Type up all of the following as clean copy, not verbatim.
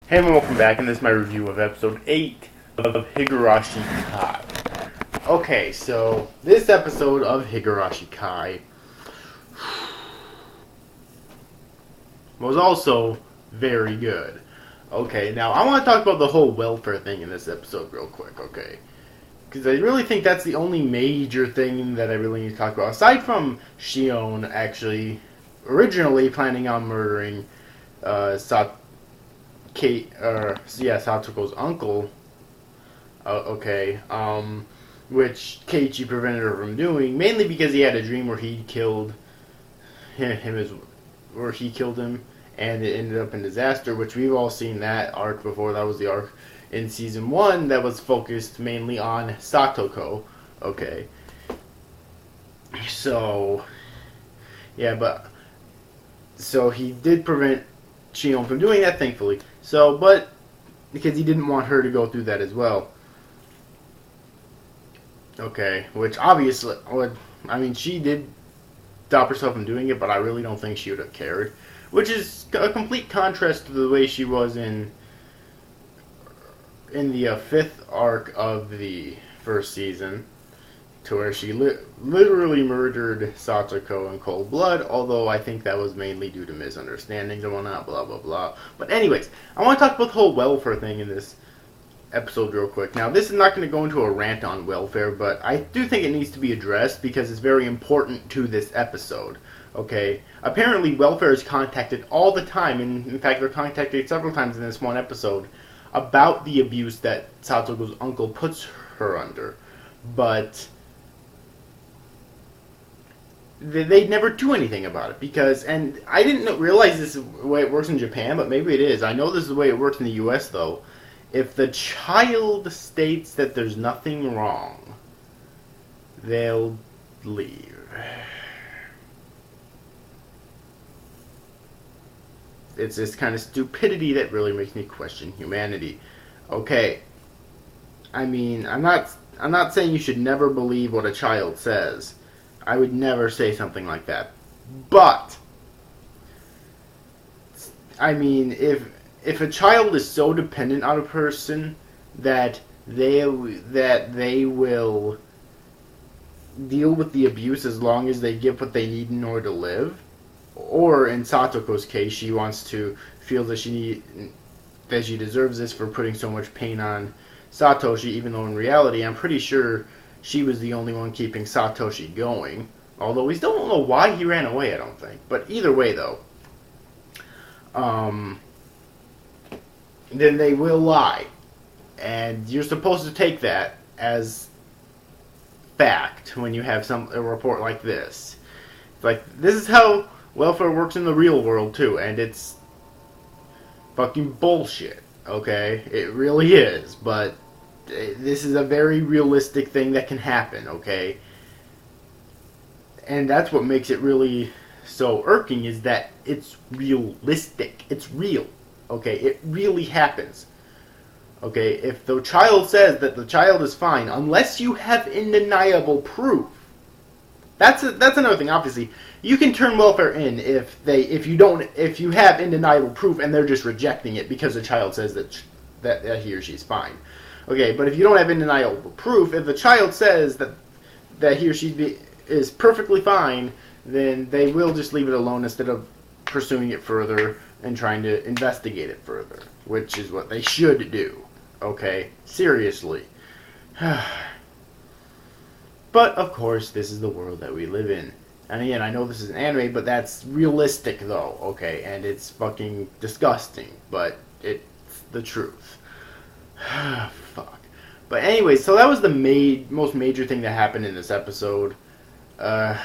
Hey everyone, welcome back, and this is my review of episode 8 of Higurashi Kai. Okay, so this episode of Higurashi Kai was also very good. Okay, now I want to talk about the whole welfare thing in this episode real quick, okay? Because I really think that's the only major thing that I really need to talk about. Aside from Shion actually originally planning on murdering Satoko's uncle, which Keiichi prevented her from doing, mainly because he had a dream where he killed him, and it ended up in disaster, which we've all seen that arc before. That was the arc in season 1 that was focused mainly on Satoko, okay. So, so he did prevent Shion from doing that, thankfully. So, but because he didn't want her to go through that as well. Okay, which obviously she did stop herself from doing it, but I really don't think she would have cared. Which is a complete contrast to the way she was in the 5th arc of the first season, to where she literally murdered Satoko in cold blood, although I think that was mainly due to misunderstandings and whatnot, blah, blah, blah. But anyways, I want to talk about the whole welfare thing in this episode real quick. Now, this is not going to go into a rant on welfare, but I do think it needs to be addressed because it's very important to this episode, okay? Apparently, welfare is contacted all the time, and in fact, they're contacted several times in this one episode about the abuse that Satoko's uncle puts her under, but they never do anything about it because, and I didn't realize this is the way it works in Japan, but maybe it is. I know this is the way it works in the US though. If the child states that there's nothing wrong, they'll leave. It's this kind of stupidity that really makes me question humanity. Okay, I mean, I'm not saying you should never believe what a child says. I would never say something like that. But I mean, if a child is so dependent on a person that they will deal with the abuse as long as they give what they need in order to live, or in Satoko's case, she wants to feel that she deserves this for putting so much pain on Satoshi, even though in reality, I'm pretty sure she was the only one keeping Satoshi going. Although we still don't know why he ran away, I don't think. But either way, though, then they will lie. And you're supposed to take that as fact when you have a report like this. It's like, this is how welfare works in the real world, too. And it's fucking bullshit, okay? It really is. But this is a very realistic thing that can happen, okay? And that's what makes it really so irking, is that it's realistic. It's real, okay? It really happens, okay? If the child says that the child is fine, unless you have undeniable proof, that's another thing. Obviously, you can turn welfare in if you have undeniable proof and they're just rejecting it because the child says that he or she's fine. Okay, but if you don't have undeniable proof, if the child says that he or she is perfectly fine, then they will just leave it alone instead of pursuing it further and trying to investigate it further, which is what they should do. Okay? Seriously. But, of course, this is the world that we live in. And again, I know this is an anime, but that's realistic, though, okay? And it's fucking disgusting, but it's the truth. Fuck. But anyway, so that was the most major thing that happened in this episode. I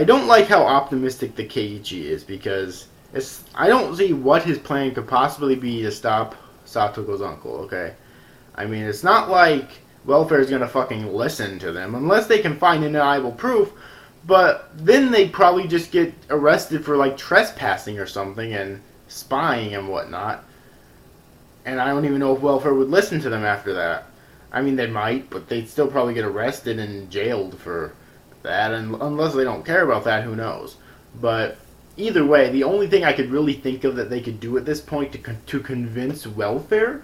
don't like how optimistic the Keiichi is, because I don't see what his plan could possibly be to stop Satoko's uncle, okay? I mean, it's not like welfare is gonna fucking listen to them, unless they can find undeniable proof, but then they'd probably just get arrested for, like, trespassing or something, and spying and whatnot. And I don't even know if welfare would listen to them after that. I mean, they might, but they'd still probably get arrested and jailed for that. And unless they don't care about that, who knows? But either way, the only thing I could really think of that they could do at this point to convince welfare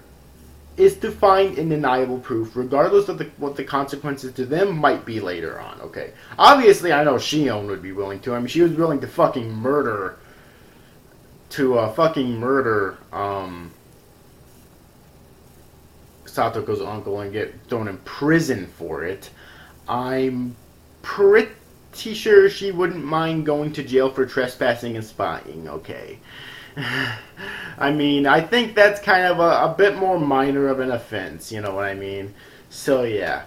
is to find undeniable proof, regardless of what the consequences to them might be later on, okay? Obviously, I know Shion would be willing to. I mean, she was willing to fucking murder... Satoko's uncle and get thrown in prison for it. I'm pretty sure she wouldn't mind going to jail for trespassing and spying, okay? I mean, I think that's kind of a bit more minor of an offense, you know what I mean? So, yeah.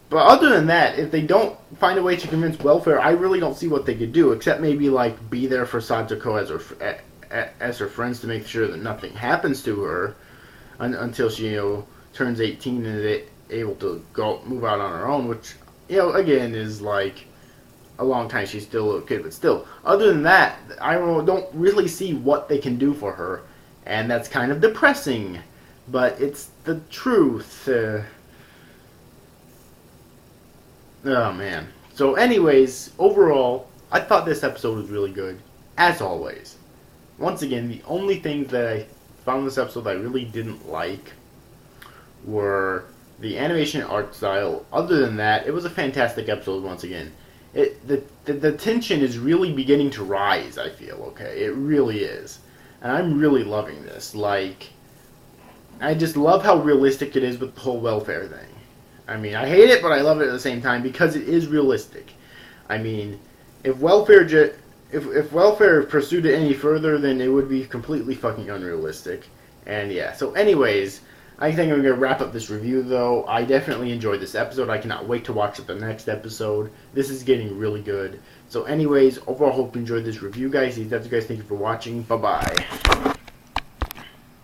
But other than that, if they don't find a way to convince welfare, I really don't see what they could do, except maybe, like, be there for Satoko as her friends to make sure that nothing happens to her until she, turns 18 and is able to move out on her own, which, again, is, like, a long time. She's still a kid, but still. Other than that, I don't really see what they can do for her, and that's kind of depressing, but it's the truth. Oh, man. So, anyways, overall, I thought this episode was really good, as always. Once again, the only things that I found in this episode that I really didn't like were the animation and art style. Other than that, it was a fantastic episode once again. The tension is really beginning to rise, I feel, okay? It really is. And I'm really loving this. Like, I just love how realistic it is with the whole welfare thing. I mean, I hate it, but I love it at the same time because it is realistic. I mean, if welfare pursued it any further, then it would be completely fucking unrealistic. And yeah, so anyways, I think I'm going to wrap up this review, though. I definitely enjoyed this episode. I cannot wait to watch the next episode. This is getting really good. So anyways, overall, hope you enjoyed this review, guys. That's you guys. Thank you for watching. Bye-bye.